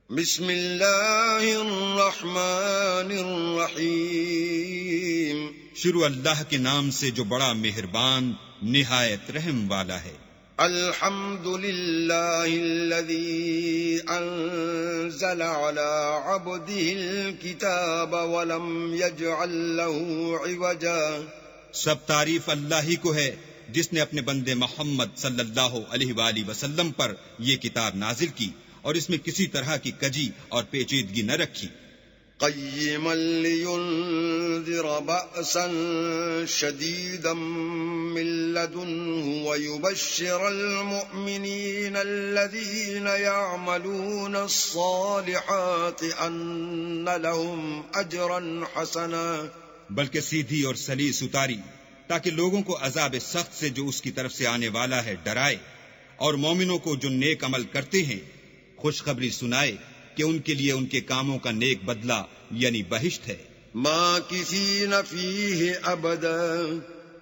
بسم اللہ الرحمن الرحیم۔ شروع اللہ کے نام سے جو بڑا مہربان نہایت رحم والا ہے۔ الحمد للہ الذی انزل علی عبده الکتاب ولم یجعل له عوجا۔ سب تعریف اللہ ہی کو ہے جس نے اپنے بندے محمد صلی اللہ علیہ وآلہ وسلم پر یہ کتاب نازل کی اور اس میں کسی طرح کی کجی اور پیچیدگی نہ رکھی۔ قیما لینذر بأسا شدیدا من لدنہ ویبشر المؤمنین الذین یعملون الصالحات ان لهم اجرا حسنا۔ بلکہ سیدھی اور سلیس اتاری تاکہ لوگوں کو عذاب سخت سے جو اس کی طرف سے آنے والا ہے ڈرائے، اور مومنوں کو جو نیک عمل کرتے ہیں خوشخبری سنائے کہ ان کے لیے ان کے کاموں کا نیک بدلہ یعنی بہشت ہے، ماکثین فیہ ابدا،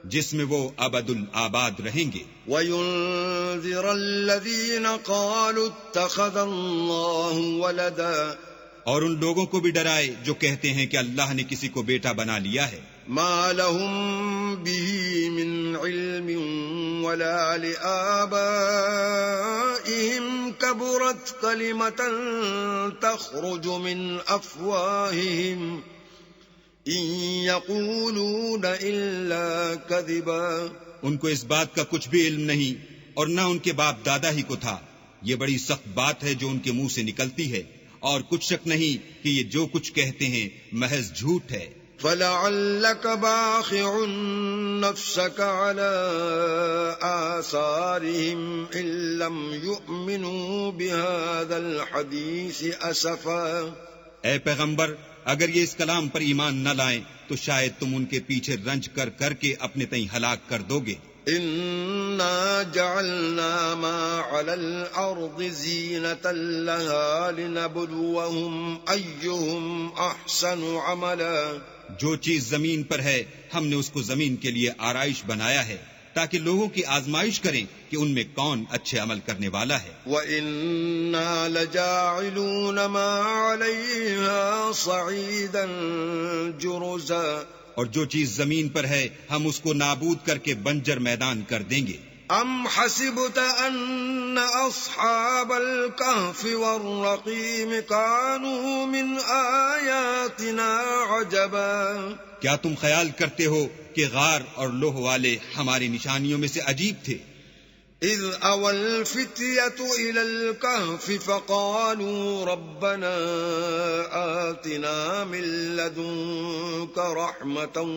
جس میں وہ ابد الآباد رہیں گے۔ وینذر الذین قالوا اتخذ اللہ ولدا، اور ان لوگوں کو بھی ڈرائے جو کہتے ہیں کہ اللہ نے کسی کو بیٹا بنا لیا ہے۔ ما لهم به من علم ولا لآبائهم كبرت كلمة تخرج من أفواههم إن يقولون إلا كذبا۔ ان کو اس بات کا کچھ بھی علم نہیں اور نہ ان کے باپ دادا ہی کو تھا۔ یہ بڑی سخت بات ہے جو ان کے منہ سے نکلتی ہے، اور کچھ شک نہیں کہ یہ جو کچھ کہتے ہیں محض جھوٹ ہے۔ فَلَعَلَّكَ بَاخِعٌ نَفْسَكَ عَلَىٰ آثَارِهِمْ إِن لَّمْ يُؤْمِنُوا بِهَٰذَا الْحَدِيثِ أَسَفًا۔ اے پیغمبر، اگر یہ اس کلام پر ایمان نہ لائیں تو شاید تم ان کے پیچھے رنج کر کر کے اپنے تئیں ہلاک کر دو گے۔ اِنَّا جَعَلْنَا مَا عَلَى الْأَرْضِ زِينَةً لَهَا لِنَبْلُوَهُمْ أَيُّهُمْ أَحْسَنُ عَمَلًا۔ جو چیز زمین پر ہے ہم نے اس کو زمین کے لیے آرائش بنایا ہے تاکہ لوگوں کی آزمائش کریں کہ ان میں کون اچھے عمل کرنے والا ہے۔ وَإِنَّا لَجَاعِلُونَ مَا عَلَيْهَا صَعِيدًا جُرُزًا۔ اور جو چیز زمین پر ہے ہم اس کو نابود کر کے بنجر میدان کر دیں گے۔ ام حسبت ان اصحاب الكهف والرقیم كانوا من آیاتنا عجبا۔ کیا تم خیال کرتے ہو کہ غار اور لوح والے ہماری نشانیوں میں سے عجیب تھے؟ اذ اوى الفتية الى الكهف فقالوا ربنا آتنا من لدنك رحمة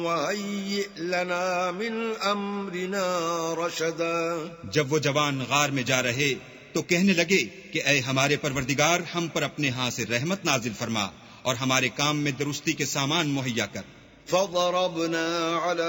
وهيئ لنا من امرنا رشدا۔ جب وہ جوان غار میں جا رہے تو کہنے لگے کہ اے ہمارے پروردگار، ہم پر اپنے ہاں سے رحمت نازل فرما اور ہمارے کام میں درستی کے سامان مہیا کر۔ فضربنا على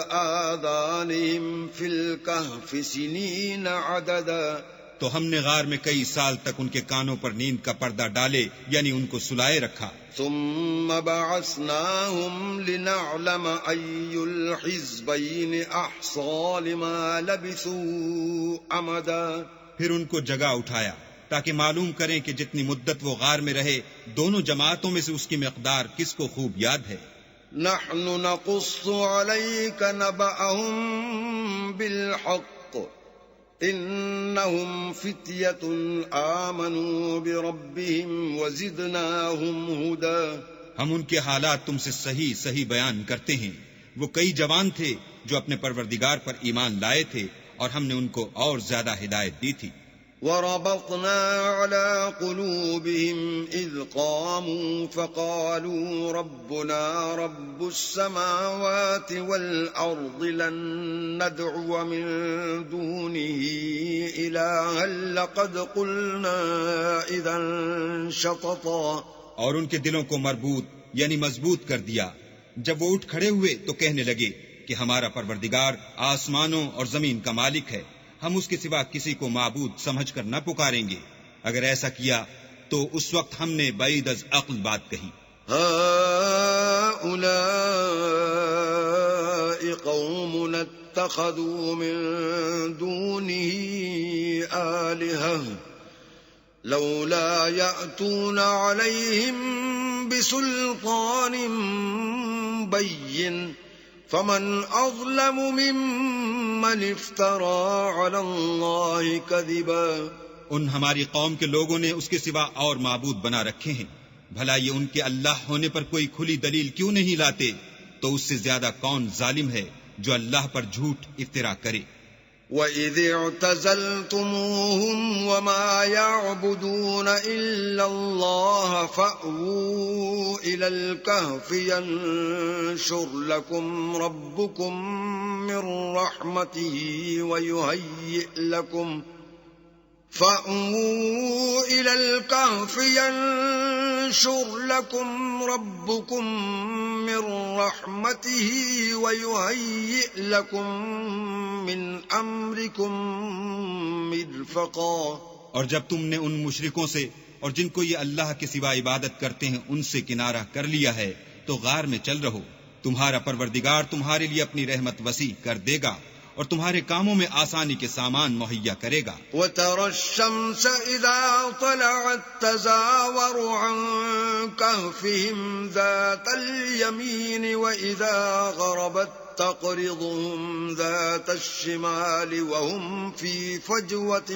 آذانهم في الكهف سنين عددا۔ تو ہم نے غار میں کئی سال تک ان کے کانوں پر نیند کا پردہ ڈالے یعنی ان کو سلائے رکھا۔ ثم بعثناهم لنعلم أي الحزبين أحصى لما لبثوا أمدا۔ پھر ان کو جگہ اٹھایا تاکہ معلوم کریں کہ جتنی مدت وہ غار میں رہے دونوں جماعتوں میں سے اس کی مقدار کس کو خوب یاد ہے۔ نحن نقص عليك نبأهم بالحق إنهم فتية آمنوا بربهم وزدناهم هدى۔ ہم ان کے حالات تم سے صحیح صحیح بیان کرتے ہیں۔ وہ کئی جوان تھے جو اپنے پروردگار پر ایمان لائے تھے اور ہم نے ان کو اور زیادہ ہدایت دی تھی۔ وربطنا على قلوبهم إذ قاموا فقالوا ربنا رب السماوات والأرض لن ندعو من دونه إلها لقد قلنا إذا شططا۔ اور ان کے دلوں کو مربوط یعنی مضبوط کر دیا۔ جب وہ اٹھ کھڑے ہوئے تو کہنے لگے کہ ہمارا پروردگار آسمانوں اور زمین کا مالک ہے، ہم اس کے سوا کسی کو معبود سمجھ کر نہ پکاریں گے۔ اگر ایسا کیا تو اس وقت ہم نے بعید از عقل بات کہی۔ هؤلاء قومنا اتخذوا من دونه آلهة لولا ينهون عنه لولا ينهون عنه لكان خيرا لهم۔ یہ لولا يأتون عليهم بسلطان بين فمن أظلم ممن افترى على الله كذبا. ان ہماری قوم کے لوگوں نے اس کے سوا اور معبود بنا رکھے ہیں، بھلا یہ ان کے اللہ ہونے پر کوئی کھلی دلیل کیوں نہیں لاتے؟ تو اس سے زیادہ کون ظالم ہے جو اللہ پر جھوٹ افترا کرے؟ وَإِذِ اعْتَزَلْتُمُوهُمْ وَمَا يَعْبُدُونَ إِلَّا اللَّهَ فَأْوُوا إِلَى الْكَهْفِ يَنشُرْ لَكُمْ رَبُّكُمْ مِنْ رَحْمَتِهِ وَيُهَيِّئْ لَكُمْ فَأْوُوا إِلَى الْكَهْفِ يَنشُرْ لَكُمْ رَبُّكُمْ مِنْ رَحْمَتِهِ وَيُهَيِّئْ لَكُمْ مِنْ أَمْرِكُمْ مِرْفَقًا. اور جب تم نے ان مشرکوں سے اور جن کو یہ اللہ کے سوا عبادت کرتے ہیں ان سے کنارہ کر لیا ہے تو غار میں چل رہو، تمہارا پروردگار تمہارے لیے اپنی رحمت وسیع کر دے گا اور تمہارے کاموں میں آسانی کے سامان مہیا کرے گا. وَتَرَى الشَّمْسَ إِذَا طَلَعَتْ تَزَاوَرُ عَنْ كَهْفِهِمْ ذَاتَ الْيَمِينِ وَإِذَا غَرَبَتْ تَقْرِضُهُمْ ذَاتَ الشِّمَالِ وَهُمْ فِي فَجْوَةٍ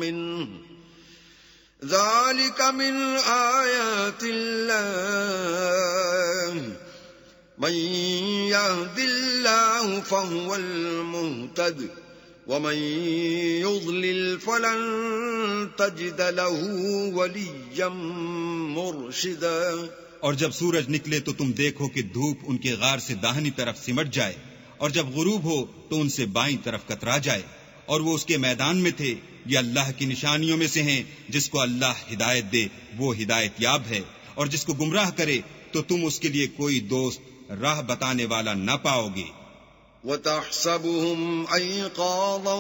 مِّنْهُ ذَلِكَ مِنْ آيَاتِ اللَّهِ من يهد الله فهو المهتد ومن يضلل فلن تجد له وليا مرشدا. اور جب سورج نکلے تو تم دیکھو کہ دھوپ ان کے غار سے داہنی طرف سمٹ جائے، اور جب غروب ہو تو ان سے بائیں طرف کترا جائے، اور وہ اس کے میدان میں تھے. یہ اللہ کی نشانیوں میں سے ہیں، جس کو اللہ ہدایت دے وہ ہدایت یاب ہے، اور جس کو گمراہ کرے تو تم اس کے لیے کوئی دوست راہ بتانے والا نہ پاؤ گے. وَتَحْسَبُهُمْ أَيْقَاظًا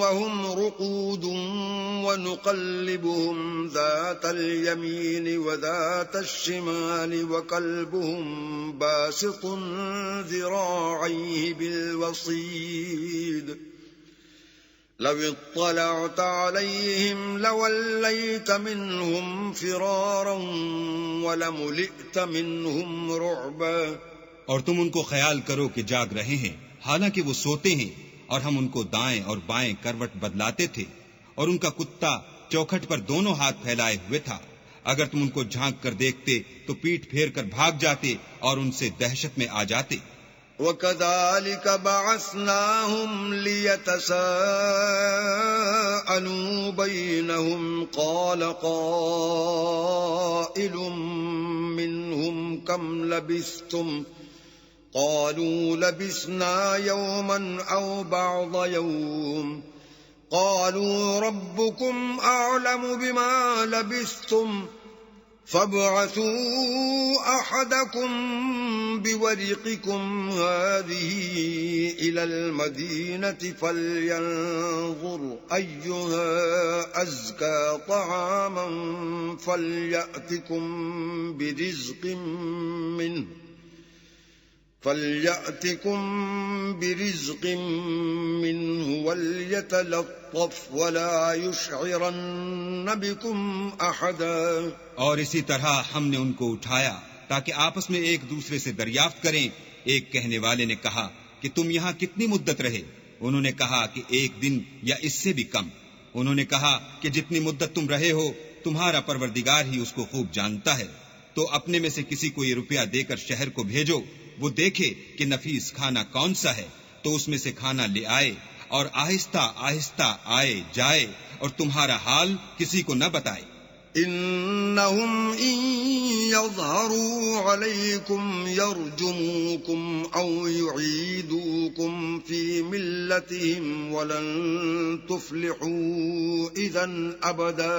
وَهُمْ رُقُودٌ وَنُقَلِّبُهُمْ ذَاتَ الْيَمِينِ وَذَاتَ الشِّمَالِ وَكَلْبُهُمْ بَاسِطٌ ذِرَاعَيْهِ بِالْوَصِيدِ لَوِ اطَّلَعْتَ عَلَيْهِمْ لَوَلَّيْتَ مِنْهُمْ فِرَارًا وَلَمُلِئْتَ مِنْهُمْ رُعْبًا. اور تم ان کو خیال کرو کہ جاگ رہے ہیں حالانکہ وہ سوتے ہیں، اور ہم ان کو دائیں اور بائیں کروٹ بدلاتے تھے، اور ان کا کتا چوکھٹ پر دونوں ہاتھ پھیلائے ہوئے تھا. اگر تم ان کو جھانک کر دیکھتے تو پیٹ پھیر کر بھاگ جاتے اور ان سے دہشت میں آ جاتے. وَكَذَلِكَ بَعَثْنَاهُمْ لِيَتَسَاءَلُوا بَيْنَهُمْ قَالَ قَائِلٌ مِّنْهُمْ كَمْ لَبِثْتُمْ قَالُوا لَبِثْنَا يَوْمًا أَوْ بَعْضَ يَوْمٍ قَالُوا رَبُّكُمْ أَعْلَمُ بِمَا لَبِثْتُمْ فَابْعَثُوا أَحَدَكُمْ بِوَرِقِكُمْ هَذِهِ إِلَى الْمَدِينَةِ فَلْيَنظُرْ أَيُّهَا أَزْكَى طَعَامًا فَلْيَأْتِكُمْ بِرِزْقٍ مِّنْهُ وَلْيَتَلَطَّفْ وَلَا يُشْعِرَنَّ بِكُمْ أَحَدًا. اور اسی طرح ہم نے ان کو اٹھایا تاکہ آپس میں ایک دوسرے سے دریافت کریں. ایک کہنے والے نے کہا کہ تم یہاں کتنی مدت رہے؟ انہوں نے کہا کہ 1 دن یا اس سے بھی کم. انہوں نے کہا کہ جتنی مدت تم رہے ہو تمہارا پروردگار ہی اس کو خوب جانتا ہے. تو اپنے میں سے کسی کو یہ روپیہ دے کر شہر کو بھیجو، وہ دیکھے کہ نفیس کھانا کون سا ہے تو اس میں سے کھانا لے آئے، اور آہستہ آہستہ آئے جائے اور تمہارا حال کسی کو نہ بتائے. انہم ان یظہروا علیکم یرجموکم او یعیدوکم فی ملتہم ولن تفلحوا اذا ابدا.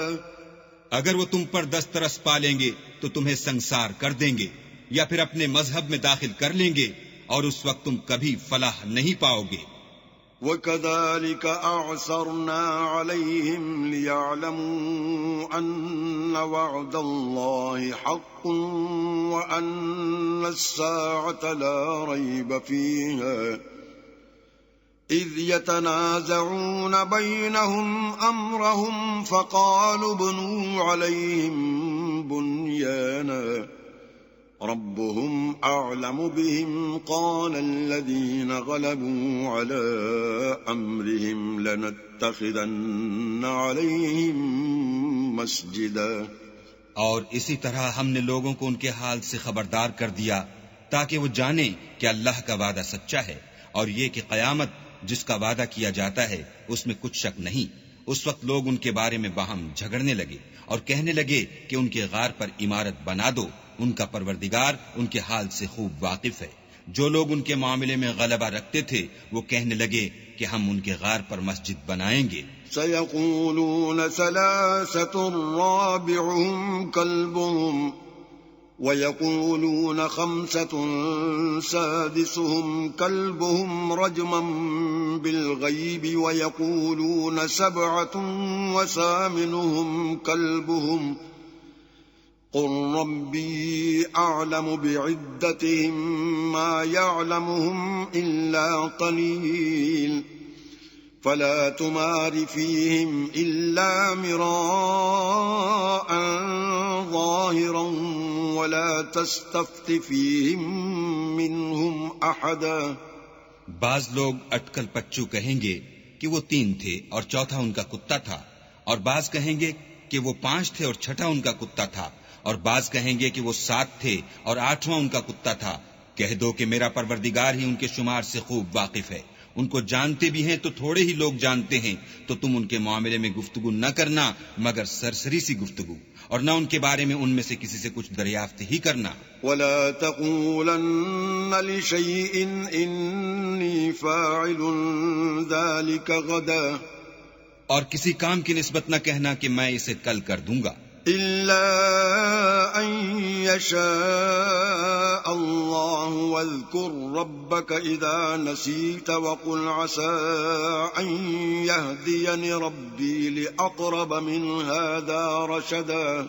اگر وہ تم پر دسترس پالیں گے تو تمہیں سنسار کر دیں گے، یا پھر اپنے مذہب میں داخل کر لیں گے، اور اس وقت تم کبھی فلاح نہیں پاؤ گے. وَكَذَلِكَ أَعْثَرْنَا عَلَيْهِمْ لِيَعْلَمُوا أَنَّ وَعْدَ اللَّهِ حَقٌّ وَأَنَّ السَّاعَةَ لَا رَيْبَ فِيهَا إذ يتنازعون بينهم أمرهم فقالوا ابنوا عليهم بنيانا ربهم أعلم بهم قال الذين غلبوا على أمرهم لنتخذن عليهم مسجدا. اور اسی طرح ہم نے لوگوں کو ان کے حال سے خبردار کر دیا تاکہ وہ جانیں کہ اللہ کا وعدہ سچا ہے اور یہ کہ قیامت جس کا وعدہ کیا جاتا ہے اس میں کچھ شک نہیں. اس وقت لوگ ان کے بارے میں باہم جھگڑنے لگے اور کہنے لگے کہ ان کے غار پر عمارت بنا دو. ان کا پروردگار ان کے حال سے خوب واقف ہے. جو لوگ ان کے معاملے میں غلبہ رکھتے تھے وہ کہنے لگے کہ ہم ان کے غار پر مسجد بنائیں گے. سيقولون ثلاثة رابعهم كلبهم ويقولون خمسة سادسهم كلبهم رجما بالغيب ويقولون سبعة وثامنهم كلبهم قل ربي أعلم بعدتهم ما يعلمهم إلا قليل فلا تمار فيهم إلا مراء ظاهرا ولا تستفت فيهم منهم أحدا. بعض لوگ اٹکل پچو کہیں گے کہ وہ 3 تھے اور چوتھا ان کا کتا تھا، اور بعض کہیں گے کہ وہ 5 تھے اور چھٹا ان کا کتا تھا، اور بعض کہیں گے کہ وہ 7 تھے اور 8واں ان کا کتا تھا. کہہ دو کہ میرا پروردگار ہی ان کے شمار سے خوب واقف ہے. ان کو جانتے بھی ہیں تو تھوڑے ہی لوگ جانتے ہیں، تو تم ان کے معاملے میں گفتگو نہ کرنا مگر سرسری سی گفتگو، اور نہ ان کے بارے میں ان میں سے کسی سے کچھ دریافت ہی کرنا. ولا تقولن لشيء إني فاعل ذلك غدا، اور کسی کام کی نسبت نہ کہنا کہ میں اسے کل کر دوں گا، إلا أن يشاء الله واذكر ربك إذا نسيت وقل عسى أن يهديني ربي لأقرب من هذا رشدا.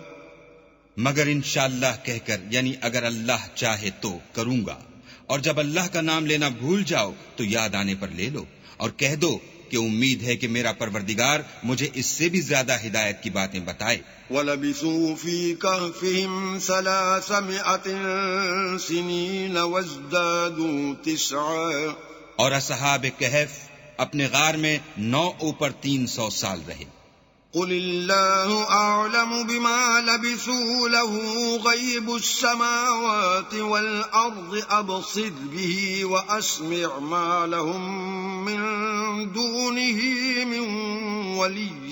مگر انشاءاللہ کہہ کر، یعنی اگر اللہ چاہے تو کروں گا، اور جب اللہ کا نام لینا بھول جاؤ تو یاد آنے پر لے لو، اور کہہ دو کہ امید ہے کہ میرا پروردگار مجھے اس سے بھی زیادہ ہدایت کی باتیں بتائے. وَلَبِثُوا فِي كَهْفِهِمْ 300 سِنِينَ وَازْدَادُوا 9. اور اصحاب کہف اپنے غار میں 9 اوپر 300 سال رہے. قُلِ اللَّهُ أَعْلَمُ بِمَا لَبِثُوا لَهُ غَيْبُ السَّمَاوَاتِ وَالْأَرْضِ أَبْصِرْ بِهِ وَأَسْمِعْ مَا لَهُم مِّن دُونِهِ مِن وَلِيٍّ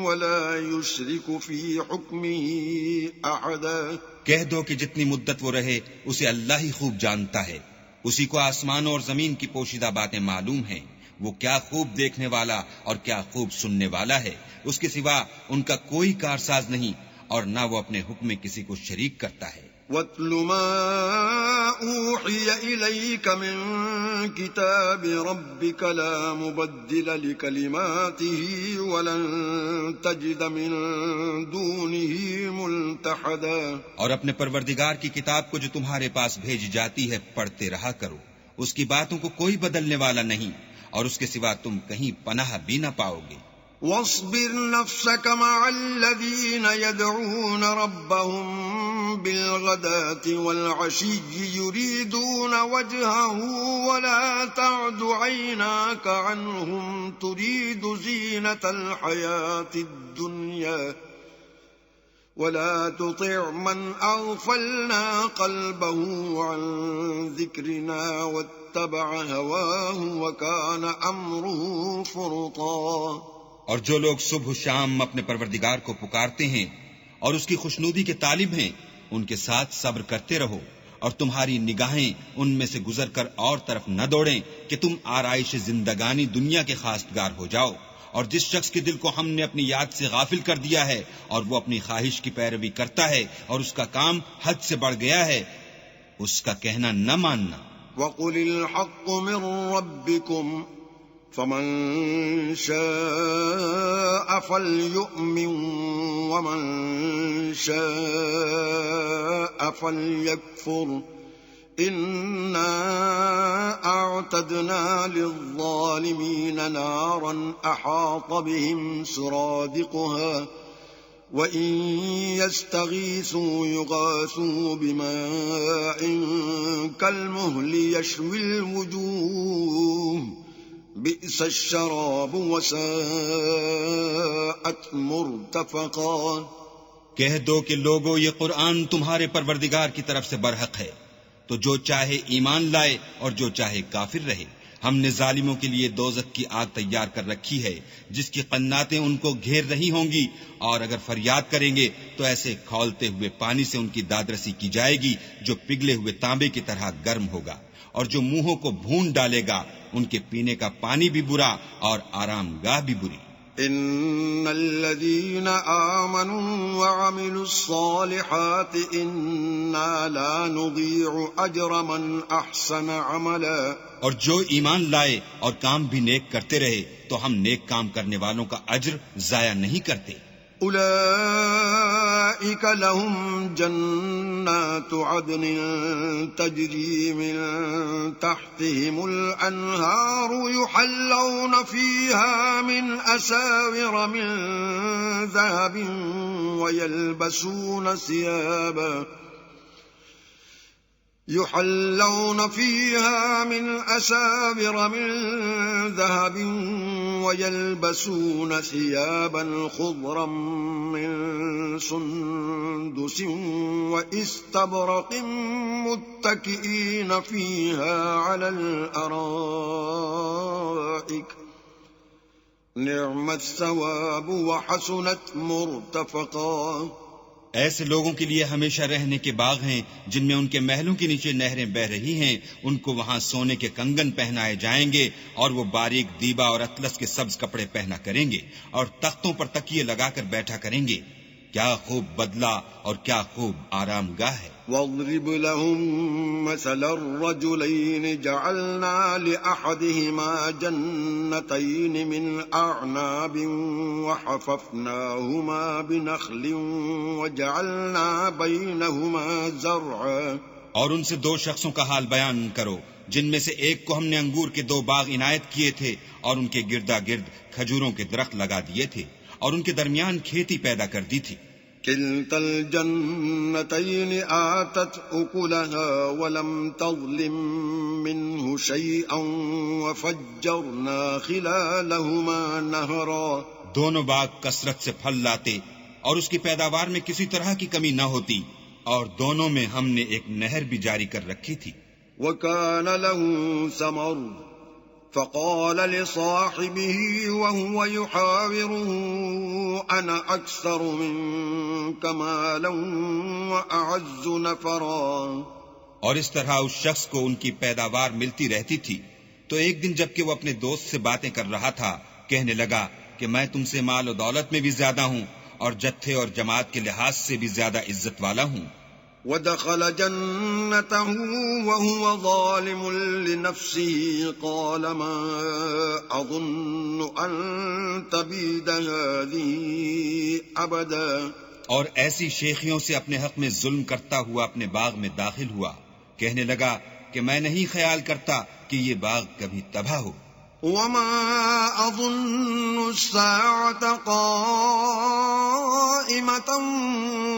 وَلَا يُشْرِكُ فِي حُكْمِهِ أَحَدًا. کہہ دو کہ جتنی مدت وہ رہے اسے اللہ ہی خوب جانتا ہے. اسی کو آسمانوں اور زمین کی پوشیدہ باتیں معلوم ہیں. وہ کیا خوب دیکھنے والا اور کیا خوب سننے والا ہے. اس کے سوا ان کا کوئی کارساز نہیں، اور نہ وہ اپنے حکم میں کسی کو شریک کرتا ہے. وَاتْلُ مَا أُوحِيَ إِلَيْكَ مِن كِتَابِ رَبِّكَ لَا مُبَدِّلَ لِكَلِمَاتِهِ وَلَن تَجِدَ مِن دُونِهِ مُلْتَحَدًا. اور اپنے پروردگار کی کتاب کو جو تمہارے پاس بھیجی جاتی ہے پڑھتے رہا کرو. اس کی باتوں کو کوئی بدلنے والا نہیں، اور اس کے سوا تم کہیں پناہ بھی نہ پاؤ گے. واصبر نفسك مع الذين يدعون ربهم بالغداة والعشي يريدون وجهه ولا تعد عيناك عنهم تريد زينة الحياة الدنيا ولا تطع من أغفلنا قلبه عن ذكرنا واتبع هواه وكان أمره فرطا. اور جو لوگ صبح و شام اپنے پروردگار کو پکارتے ہیں اور اس کی خوشنودی کے طالب ہیں، ان کے ساتھ صبر کرتے رہو، اور تمہاری نگاہیں ان میں سے گزر کر اور طرف نہ دوڑیں کہ تم آرائش زندگانی دنیا کے خواستگار ہو جاؤ. اور جس شخص کے دل کو ہم نے اپنی یاد سے غافل کر دیا ہے اور وہ اپنی خواہش کی پیروی کرتا ہے اور اس کا کام حد سے بڑھ گیا ہے، اس کا کہنا نہ ماننا. وَقُلِ الْحَقُّ مِن رَّبِّكُمْ فَمَن شَاءَ فَلْيُؤْمِن وَمَن شَاءَ فَلْيَكْفُرْ إنا أعتدنا للظالمين نارا أحاط بهم سرادقها وإن يستغيثوا يغاثوا بماء كالمهل يشوي الوجوه بئس الشراب وساءت مرتفقا۔ کہہ دو کہ لوگو یہ قرآن تمہارے پروردگار کی طرف سے برحق ہے، تو جو چاہے ایمان لائے اور جو چاہے کافر رہے۔ ہم نے ظالموں کے لیے دوزخ کی آگ تیار کر رکھی ہے جس کی قناتیں ان کو گھیر رہی ہوں گی، اور اگر فریاد کریں گے تو ایسے کھولتے ہوئے پانی سے ان کی دادرسی کی جائے گی جو پگھلے ہوئے تانبے کی طرح گرم ہوگا، اور جو منہوں کو بھون ڈالے گا ان کے پینے کا پانی بھی برا اور آرام گاہ بھی بری۔ ان الذين آمنوا وعملوا الصالحات انا لا نضيع اجر من احسن عملا، اور جو ایمان لائے اور کام بھی نیک کرتے رہے تو ہم نیک کام کرنے والوں کا اجر ضائع نہیں کرتے۔ اولئك لهم جنات عدن تجري من تحتهم الانهار يحلون فيها من اساور من ذهب ويلبسون فيها من أساور من ذهب ويلبسون ثيابا خضرا من سندس واستبرق متكئين فيها على الأرائك نعم الثواب وحسنت مرتفقا۔ ایسے لوگوں کے لیے ہمیشہ رہنے کے باغ ہیں جن میں ان کے محلوں کے نیچے نہریں بہ رہی ہیں، ان کو وہاں سونے کے کنگن پہنائے جائیں گے اور وہ باریک دیبا اور اطلس کے سبز کپڑے پہنا کریں گے اور تختوں پر تکیے لگا کر بیٹھا کریں گے۔ کیا خوب بدلہ اور کیا خوب آرام گاہ ہے۔ واضرب لهم مثل الرجلين جعلنا لأحدهما جنتين من أعناب وحففناهما بنخل وجعلنا بينهما زرعا۔ اور ان سے دو شخصوں کا حال بیان کرو جن میں سے ایک کو ہم نے انگور کے 2 باغ عنایت کیے تھے اور ان کے گردا گرد کھجوروں کے درخت لگا دیے تھے اور ان کے درمیان کھیتی پیدا کر دی تھی۔ كلتا الجنتين آتت أكلها ولم تظلم منه شيئا وفجرنا خلالهما نهرا۔ دونوں باغ کثرت سے پھل لاتے اور اس کی پیداوار میں کسی طرح کی کمی نہ ہوتی، اور دونوں میں ہم نے ایک نہر بھی جاری کر رکھی تھی۔ وكان له ثمر فقال لصاحبه وهو يحاوره أنا أكثر منك مالا وأعز نفرا۔ اور اس طرح اس شخص کو ان کی پیداوار ملتی رہتی تھی، تو ایک دن جبکہ وہ اپنے دوست سے باتیں کر رہا تھا کہنے لگا کہ میں تم سے مال و دولت میں بھی زیادہ ہوں اور جتھے اور جماعت کے لحاظ سے بھی زیادہ عزت والا ہوں۔ ودخل جنته وهو ظالم لنفسه قال ما أظن أن تبيد هذه أبدا۔ اور ایسی شیخیوں سے اپنے حق میں ظلم کرتا ہوا اپنے باغ میں داخل ہوا، کہنے لگا کہ میں نہیں خیال کرتا کہ یہ باغ کبھی تباہ ہو۔ وما أظن الساعة قائمة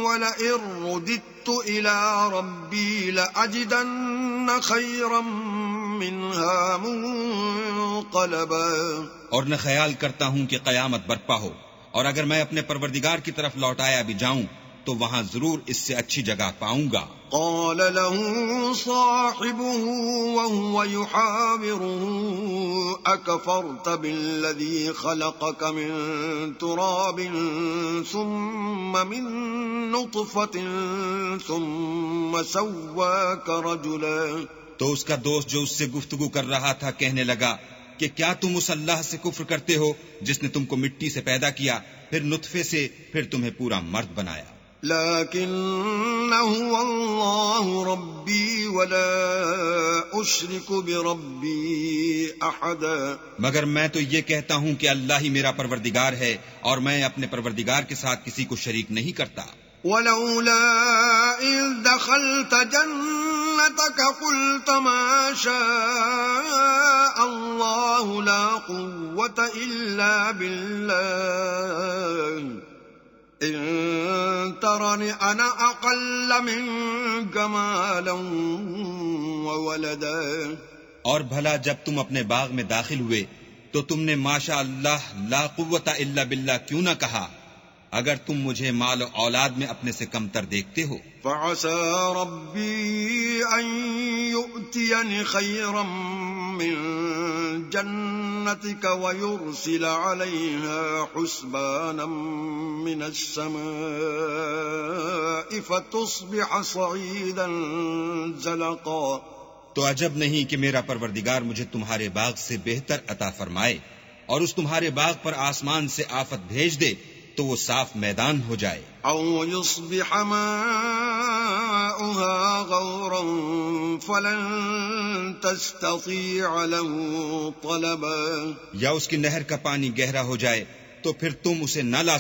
ولئن رددت إلى ربي لأجدن خيرا منها منقلبا۔ اور نہ خیال کرتا ہوں کہ قیامت برپا ہو، اور اگر میں اپنے پروردگار کی طرف لوٹایا بھی جاؤں تو وہاں ضرور اس سے اچھی جگہ پاؤں گا۔ قال له صاحبه وهو يحاوره أكفرت بالذي خلقك من تراب ثم من نطفة ثم سواك رجلا۔ تو اس کا دوست جو اس سے گفتگو کر رہا تھا کہنے لگا کہ کیا تم اس اللہ سے کفر کرتے ہو جس نے تم کو مٹی سے پیدا کیا، پھر نطفے سے، پھر تمہیں پورا مرد بنایا۔ لكنه الله ربي ولا أشرك بربي أحدا۔ مگر میں تو یہ کہتا ہوں کہ اللہ ہی میرا پروردگار ہے اور میں اپنے پروردگار کے ساتھ کسی کو شریک نہیں کرتا۔ ولولا إذ دخلت جنتك جنتك قلت ما شاء الله لا قوة إلا بالله إن ترني أنا أقل منك مالا وولدا. اور بھلا جب تم اپنے باغ میں داخل ہوئے تو تم نے ماشاء اللہ لا قوت الا باللہ کیوں نہ کہا اگر تم مجھے مال و اولاد میں اپنے سے کمتر دیکھتے ہو؟ فعسى ربي أن يؤتيني خيرا من جنتك ويرسل عليها حسبانا من السماء فتصبح صعيدا زلقا. تو عجب نہیں کہ میرا پروردگار مجھے تمہارے باغ سے بہتر عطا فرمائے اور اس تمہارے باغ پر آسمان سے آفت بھیج دے تو وہ صاف میدان ہو جائے. او يصبح ماؤها غورا فلن تستطيع له طلبا. یا اس کی نہر کا پانی گہرا ہو جائے تو پھر تم اسے نہ لا